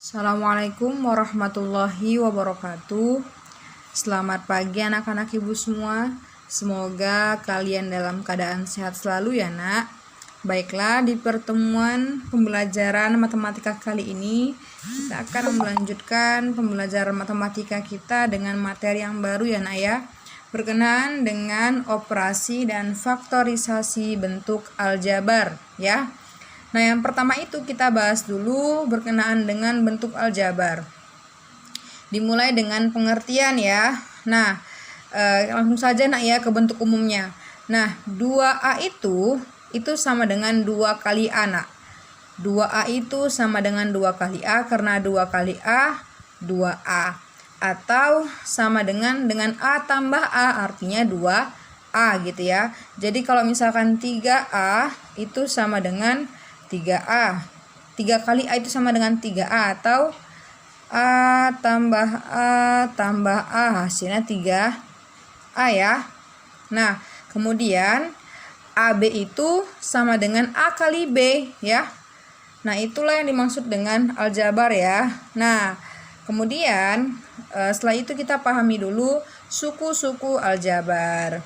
Assalamualaikum warahmatullahi wabarakatuh. Selamat pagi anak-anak ibu semua. Semoga kalian dalam keadaan sehat selalu ya nak. Baiklah, di pertemuan pembelajaran matematika kali ini kita akan melanjutkan pembelajaran matematika kita dengan materi yang baru ya nak ya, berkenaan dengan operasi dan faktorisasi bentuk aljabar ya. Nah, yang pertama itu kita bahas dulu berkenaan dengan bentuk aljabar. Dimulai dengan pengertian ya. Nah, langsung saja nak ya ke bentuk umumnya. Nah, 2A itu sama dengan 2 kali A nak. 2A itu sama dengan 2 kali A karena 2 kali A 2A. Atau sama dengan A tambah A artinya 2A gitu ya. Jadi kalau misalkan 3A itu sama dengan 3A. 3 kali A itu sama dengan 3A atau A tambah A hasilnya 3A ya. Nah, kemudian AB itu sama dengan A kali B ya. Nah, itulah yang dimaksud dengan aljabar ya. Nah, kemudian setelah itu kita pahami dulu suku-suku aljabar.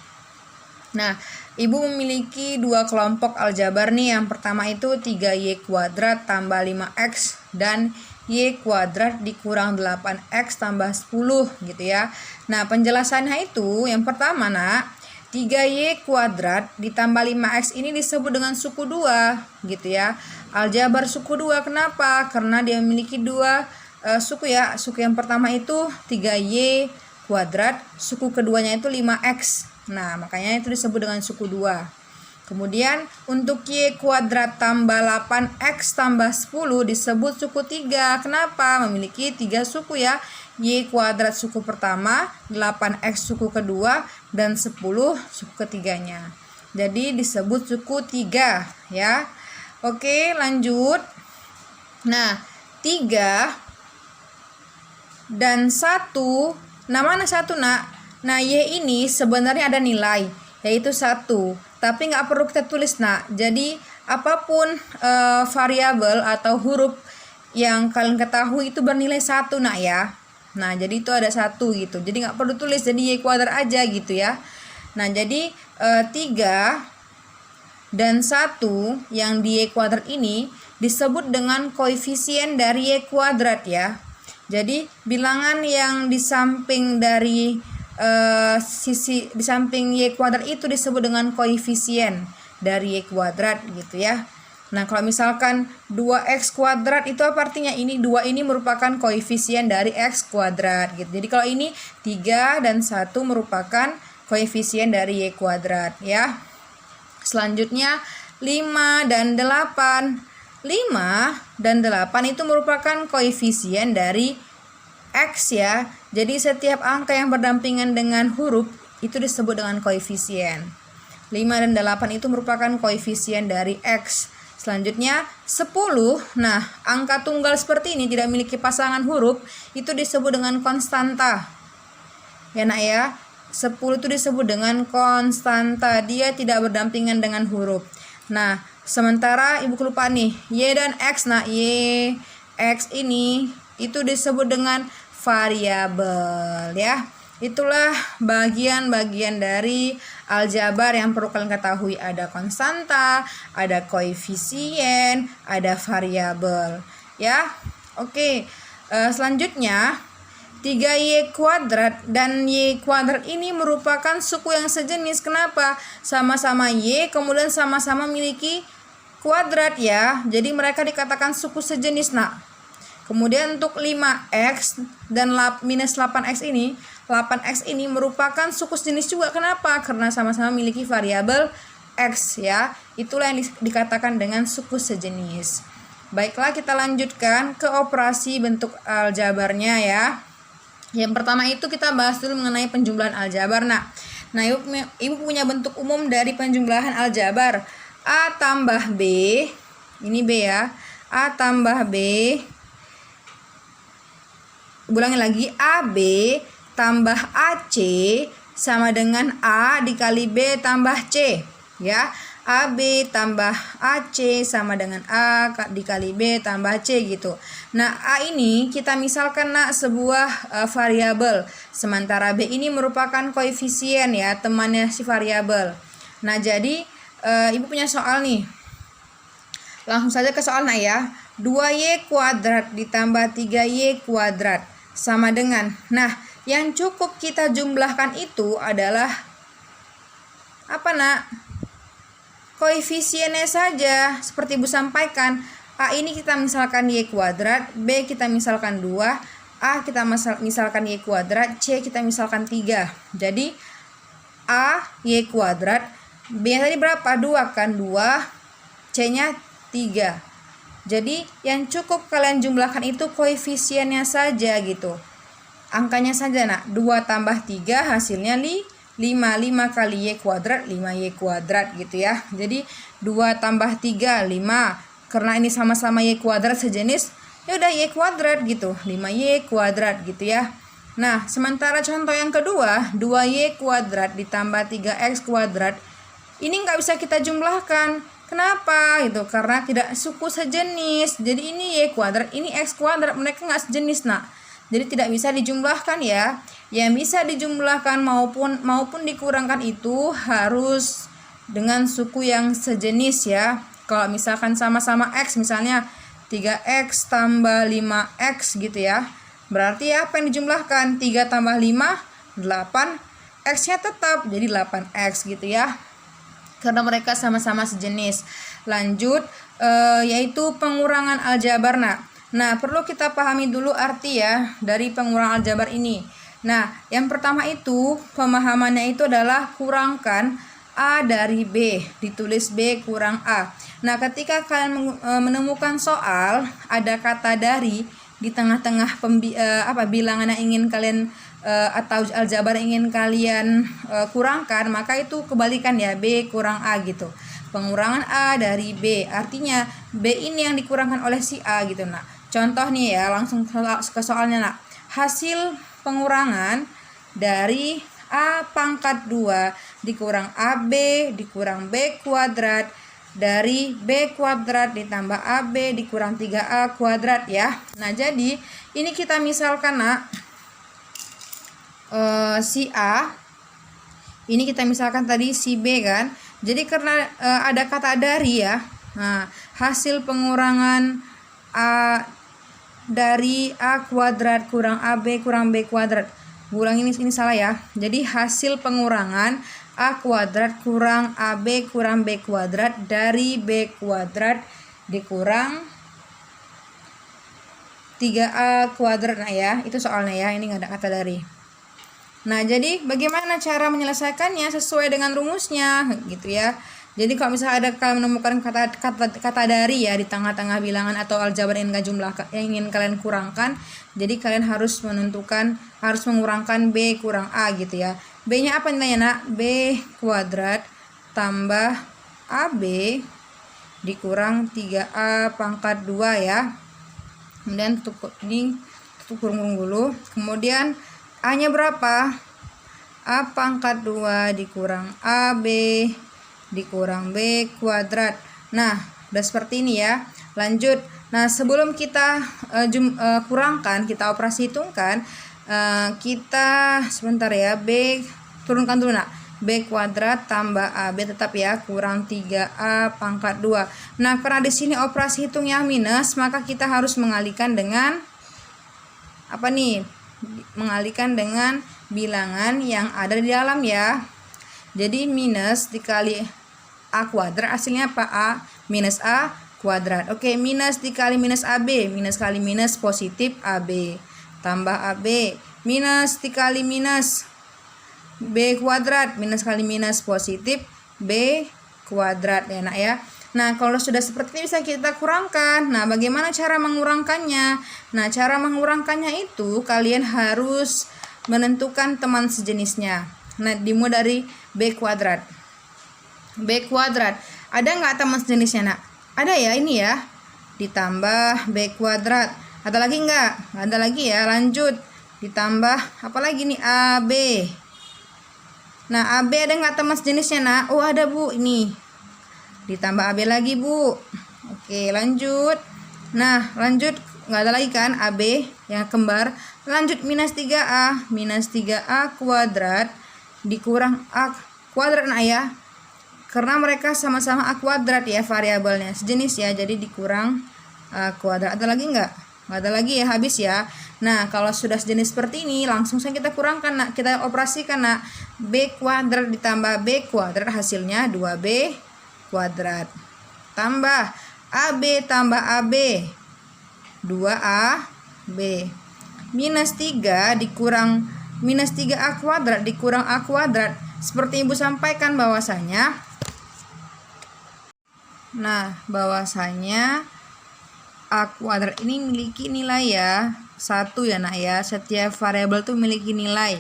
Nah, ibu memiliki 2 kelompok aljabar nih. Yang pertama itu 3y kuadrat tambah 5x dan y kuadrat dikurang 8x tambah 10 gitu ya. Nah, penjelasannya itu yang pertama nak, 3y kuadrat ditambah 5x ini disebut dengan suku 2 gitu ya. Aljabar suku 2 kenapa? Karena dia memiliki 2 suku ya. Suku yang pertama itu 3y kuadrat, suku keduanya itu 5x. Nah, makanya itu disebut dengan suku 2. Kemudian untuk y kuadrat tambah 8x tambah 10 disebut suku 3. Kenapa? Memiliki 3 suku ya. Y kuadrat suku pertama, 8x suku kedua, dan 10 suku ketiganya. Jadi disebut suku 3 ya. Oke, lanjut. Nah, 3 dan 1. Nah, mana 1 nak? Nah, Y ini sebenarnya ada nilai, yaitu 1. Tapi nggak perlu kita tulis nak. Jadi apapun variabel atau huruf yang kalian ketahui itu bernilai 1 nak ya. Nah, jadi itu ada 1 gitu. Jadi nggak perlu tulis, jadi Y kuadrat aja gitu ya. Nah, jadi 3 dan 1 yang di Y kuadrat ini disebut dengan koefisien dari Y kuadrat ya. Jadi bilangan yang di samping dari sisi di samping Y kuadrat itu disebut dengan koefisien dari Y kuadrat gitu ya. Nah, kalau misalkan 2x kuadrat itu apa artinya? Ini 2 ini merupakan koefisien dari x kuadrat gitu. Jadi kalau ini 3 dan 1 merupakan koefisien dari Y kuadrat ya. Selanjutnya 5 dan 8. 5 dan 8 itu merupakan koefisien dari X ya. Jadi setiap angka yang berdampingan dengan huruf itu disebut dengan koefisien. 5 dan 8 itu merupakan koefisien dari X. Selanjutnya 10. Nah, angka tunggal seperti ini tidak memiliki pasangan huruf itu disebut dengan konstanta. Ya nak ya. 10 itu disebut dengan konstanta. Dia tidak berdampingan dengan huruf. Nah, sementara ibu kelupaan nih, Y dan X. Nah, Y, X ini itu disebut dengan variabel ya. Itulah bagian-bagian dari aljabar yang perlu kalian ketahui. Ada konstanta, ada koefisien, ada variabel ya. Oke, selanjutnya 3y kuadrat dan y kuadrat ini merupakan suku yang sejenis. Kenapa? Sama-sama y kemudian sama-sama memiliki kuadrat ya. Jadi mereka dikatakan suku sejenis nak. Kemudian untuk 5x dan minus 8x ini, 8x ini merupakan suku sejenis juga. Kenapa? Karena sama-sama memiliki variabel x ya. Itulah yang dikatakan dengan suku sejenis. Baiklah, kita lanjutkan ke operasi bentuk aljabarnya ya. Yang pertama itu kita bahas dulu mengenai penjumlahan aljabar. Nah, ibu punya bentuk umum dari penjumlahan aljabar. A tambah B, ini B ya. A tambah B, ulangi lagi, AB tambah AC sama dengan A dikali B tambah C ya. AB tambah AC sama dengan A dikali B tambah C gitu. Nah, A ini kita misalkan nak sebuah variabel, sementara B ini merupakan koefisien ya, temannya si variabel. Nah, jadi Ibu punya soal nih. Langsung saja ke soal nak ya. 2y kuadrat ditambah 3y kuadrat sama dengan. Nah, yang cukup kita jumlahkan itu adalah apa nak? Koefisiennya saja. Seperti Ibu sampaikan, A ini kita misalkan y kuadrat, B kita misalkan 2, A kita misalkan y kuadrat, C kita misalkan 3. Jadi A y kuadrat, B tadi berapa? 2 kan? 2, C nya 3. Jadi yang cukup kalian jumlahkan itu koefisiennya saja gitu, angkanya saja nak. 2 tambah 3 hasilnya 5. 5 kali y kuadrat 5y kuadrat gitu ya. Jadi 2 tambah 3 5. Karena ini sama-sama y kuadrat sejenis, ya udah y kuadrat gitu, 5y kuadrat gitu ya. Nah, sementara contoh yang kedua, 2y kuadrat ditambah 3x kuadrat, ini nggak bisa kita jumlahkan. Kenapa? Gitu, karena tidak suku sejenis. Jadi ini y kuadrat, ini x kuadrat, mereka nggak sejenis nak. Jadi tidak bisa dijumlahkan ya. Yang bisa dijumlahkan maupun dikurangkan itu harus dengan suku yang sejenis ya. Kalau misalkan sama-sama x, misalnya 3x tambah 5x gitu ya, berarti apa yang dijumlahkan? 3 tambah 5, 8, x-nya tetap jadi 8x gitu ya, karena mereka sama-sama sejenis. Lanjut, yaitu pengurangan aljabar. Nah, perlu kita pahami dulu arti ya dari pengurangan aljabar ini. Nah, yang pertama itu pemahamannya itu adalah kurangkan A dari B, ditulis B kurang A. Nah, ketika kalian menemukan soal ada kata dari di tengah-tengah bilangan yang ingin kalian atau aljabar yang ingin kalian kurangkan, maka itu kebalikan ya, B kurang A gitu. Pengurangan A dari B, artinya B ini yang dikurangkan oleh si A gitu. Nah, contoh nih ya, langsung ke soalnya nak. Hasil pengurangan dari A pangkat 2 dikurang AB dikurang B kuadrat dari B kuadrat ditambah AB dikurang 3A kuadrat ya. Nah, jadi ini kita misalkan nak, si A ini kita misalkan tadi si B kan. Jadi karena ada kata dari ya. Nah, hasil pengurangan A dari A kuadrat kurang AB kurang B kuadrat. Ulang ini salah ya. Jadi hasil pengurangan A kuadrat kurang AB kurang B kuadrat dari B kuadrat dikurang 3A kuadrat. Nah ya, itu soalnya ya, ini nggak ada kata dari. Nah, jadi bagaimana cara menyelesaikannya sesuai dengan rumusnya gitu ya. Jadi kalau misalnya ada kalian menemukan kata dari ya di tengah-tengah bilangan atau aljabar yang ingin kalian kurangkan, jadi kalian harus mengurangkan B kurang A gitu ya. B-nya apa nilainya nak? B kuadrat tambah AB dikurang 3A pangkat 2 ya. Kemudian tutup kurung dulu. Kemudian A-nya berapa? A pangkat 2 dikurang AB dikurang B kuadrat. Nah, udah seperti ini ya. Lanjut. Nah, sebelum kita kurangkan, kita operasi hitungkan, kita sebentar ya, B turunkan dulu nak. B kuadrat tambah AB tetap ya, kurang 3A pangkat 2. Nah, karena di sini operasi hitungnya minus, maka kita harus mengalihkan dengan apa nih? Mengalihkan dengan bilangan yang ada di dalam ya. Jadi minus dikali A kuadrat, hasilnya apa? A minus A kuadrat. Oke, minus dikali minus AB, minus kali minus positif AB, tambah AB, minus dikali minus B kuadrat, minus kali minus positif B kuadrat ya nak ya. Nah, kalau sudah seperti ini bisa kita kurangkan. Nah, bagaimana cara mengurangkannya? Nah, cara mengurangkannya itu kalian harus menentukan teman sejenisnya. Nah, dimulai dari B kuadrat. B kuadrat, ada nggak teman sejenisnya nak? Ada ya, ini ya, ditambah B kuadrat. Ada lagi nggak? Nggak ada lagi ya. Lanjut, ditambah apa lagi nih? AB. Nah, AB ada nggak teman sejenisnya nak? Oh, ada bu, ini ditambah AB lagi, Bu. Oke, lanjut. Nah, lanjut, nggak ada lagi kan AB yang kembar. Lanjut minus 3A. Minus 3A kuadrat dikurang A kuadrat nak ya. Karena mereka sama-sama A kuadrat ya variabelnya. Sejenis ya, jadi dikurang A kuadrat. Ada lagi nggak? Nggak ada lagi ya, habis ya. Nah, kalau sudah sejenis seperti ini, langsung saja kita kurangkan nak. Kita operasikan nak. B kuadrat ditambah B kuadrat hasilnya 2B kuadrat. Tambah AB tambah AB 2AB. Minus 3 dikurang minus 3A kuadrat dikurang A kuadrat. Seperti Ibu sampaikan bahwasanya, A kuadrat ini memiliki nilai ya 1 ya nak ya. Setiap variabel tuh memiliki nilai.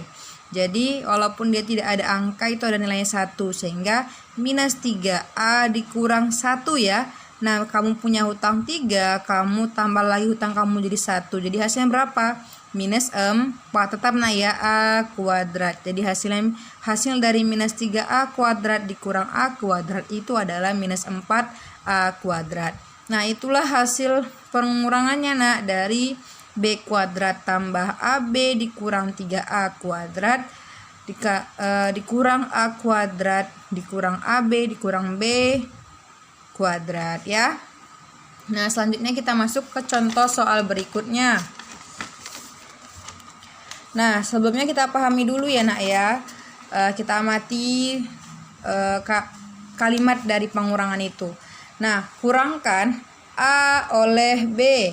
Jadi walaupun dia tidak ada angka itu ada nilainya 1, sehingga minus 3A dikurang 1 ya. Nah, kamu punya hutang 3, kamu tambah lagi hutang kamu jadi 1. Jadi hasilnya berapa? Minus 4. Tetap nak ya, A kuadrat. Jadi hasil dari minus 3A kuadrat dikurang A kuadrat itu adalah minus 4A kuadrat. Nah, itulah hasil pengurangannya nak dari B kuadrat tambah AB dikurang 3A kuadrat dikurang A kuadrat dikurang AB dikurang B kuadrat ya. Nah, selanjutnya kita masuk ke contoh soal berikutnya. Nah, sebelumnya kita pahami dulu ya nak ya. Kita amati kalimat dari pengurangan itu. Nah, kurangkan A oleh B.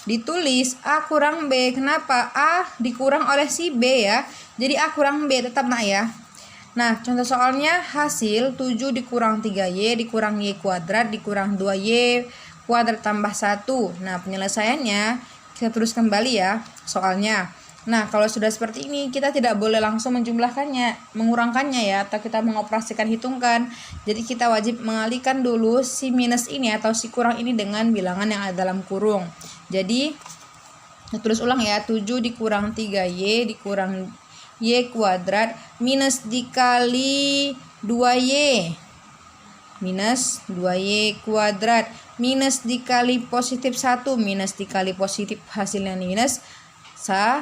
Ditulis A kurang B. Kenapa? A dikurang oleh si B ya. Jadi A kurang B tetap nak ya. Nah, contoh soalnya hasil 7 dikurang 3Y dikurang Y kuadrat dikurang 2Y kuadrat tambah 1. Nah, penyelesaiannya kita terus kembali ya soalnya. Nah, kalau sudah seperti ini kita tidak boleh langsung menjumlahkannya, mengurangkannya ya, atau kita mengoperasikan hitungkan. Jadi kita wajib mengalihkan dulu si minus ini atau si kurang ini dengan bilangan yang ada dalam kurung. Jadi terus ulang ya, 7 dikurang 3Y dikurang Y kuadrat minus dikali 2Y minus 2Y kuadrat minus dikali positif 1 minus dikali positif hasilnya minus 1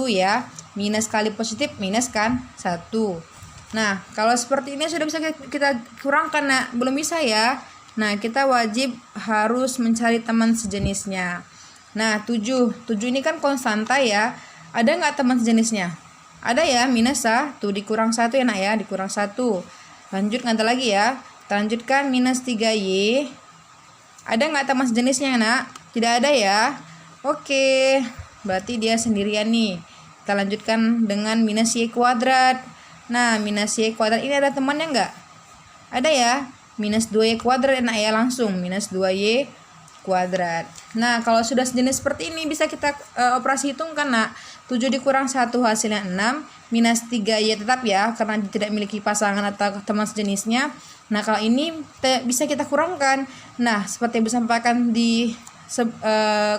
ya, minus kali positif minus kan 1. Nah, kalau seperti ini sudah bisa kita kurangkan nak, belum bisa ya. Nah, kita wajib harus mencari teman sejenisnya. Nah, 7 ini kan konstanta ya. Ada nggak teman sejenisnya? Ada ya, minus 1 dikurang 1 ya nak ya, dikurang 1. Lanjut, nggak ada lagi ya. Kita lanjutkan minus 3Y. Ada nggak teman sejenisnya nak? Tidak ada ya. Oke, berarti dia sendirian nih. Kita lanjutkan dengan minus Y kuadrat. Nah, minus Y kuadrat ini ada temannya nggak? Ada ya. Minus 2Y kuadrat enak ya, langsung minus 2Y kuadrat. Nah, kalau sudah sejenis seperti ini bisa kita operasi hitungkan nak. 7 dikurang 1 hasilnya 6. Minus 3Y tetap ya, karena tidak memiliki pasangan atau teman sejenisnya. Nah, kalau ini bisa kita kurangkan. Nah, seperti yang disampaikan di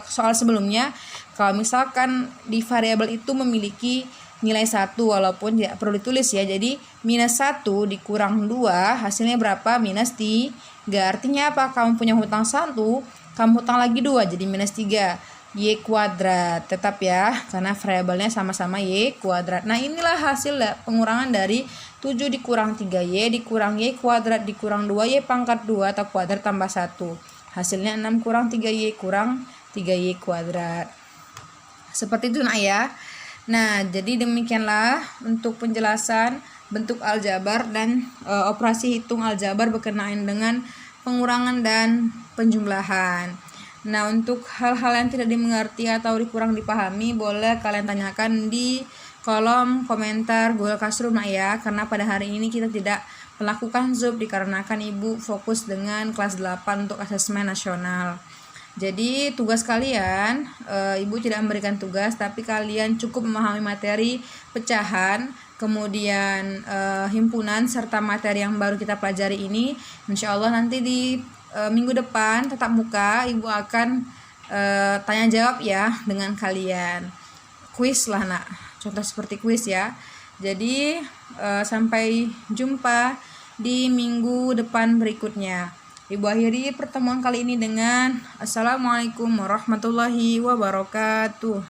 soal sebelumnya, kalau misalkan di variabel itu memiliki nilai 1 walaupun tidak perlu ditulis ya. Jadi minus 1 dikurang 2 hasilnya berapa? Minus 3. Artinya apa? Kamu punya hutang 1, kamu hutang lagi 2 jadi minus 3. Y kuadrat tetap ya, karena variabelnya sama-sama Y kuadrat. Nah, inilah hasil pengurangan dari 7 dikurang 3Y dikurang Y kuadrat dikurang 2Y pangkat 2 atau kuadrat tambah 1. Hasilnya 6 kurang 3Y kurang 3Y kuadrat. Seperti itu nak ya. Nah, jadi demikianlah untuk penjelasan bentuk aljabar dan operasi hitung aljabar berkenaan dengan pengurangan dan penjumlahan. Nah, untuk hal-hal yang tidak dimengerti atau kurang dipahami, boleh kalian tanyakan di kolom komentar Google Classroom nak ya, karena pada hari ini kita tidak melakukan Zoom dikarenakan Ibu fokus dengan kelas 8 untuk asesmen nasional. Jadi tugas kalian, Ibu tidak memberikan tugas, tapi kalian cukup memahami materi pecahan, kemudian himpunan serta materi yang baru kita pelajari ini. Insya Allah nanti di minggu depan tatap muka Ibu akan tanya jawab ya dengan kalian. Kuis lah nak, contoh seperti kuis ya. Jadi sampai jumpa di minggu depan berikutnya. Ibu akhiri pertemuan kali ini dengan Assalamualaikum warahmatullahi wabarakatuh.